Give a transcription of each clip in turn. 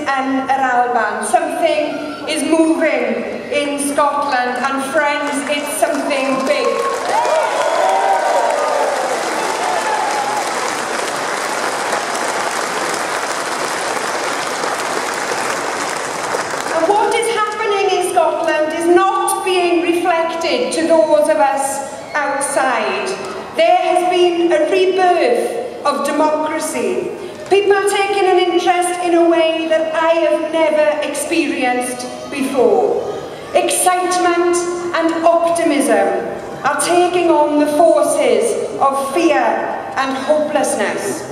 yn yr Alban. Something is moving in Scotland, and friends, it's something big. And what is happening in Scotland is not being reflected to those of us outside. There has been a rebirth of democracy. People are taking an interest in a way that I have never experienced before. Excitement and optimism are taking on the forces of fear and hopelessness.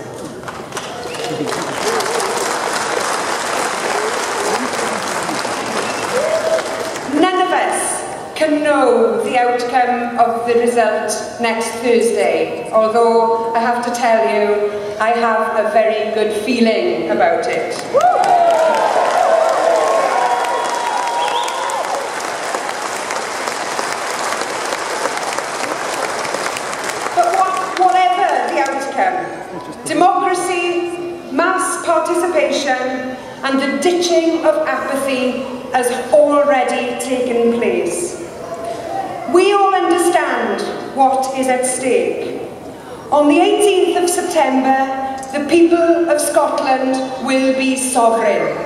None of us can know the outcome of the result next Thursday, although I have to tell you, I have a very good feeling about it. But whatever the outcome, democracy, mass participation, and the ditching of apathy has already taken place. We all understand what is at stake. On the 18th of September, the people of Scotland will be sovereign.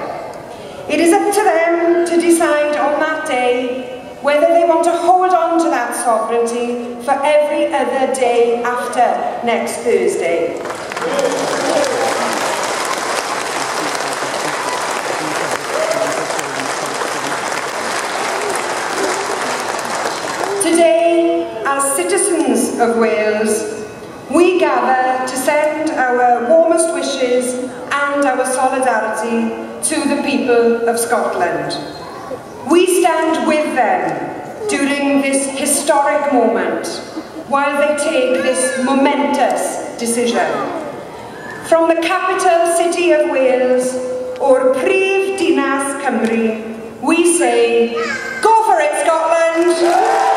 It is up to them to decide on that day whether they want to hold on to that sovereignty for every other day after next Thursday. Today, as citizens of Wales, we gather to send our warmest wishes and our solidarity to the people of Scotland. We stand with them during this historic moment while they take this momentous decision. From the capital city of Wales, o'r prif dinas Cymru, we say, go for it, Scotland!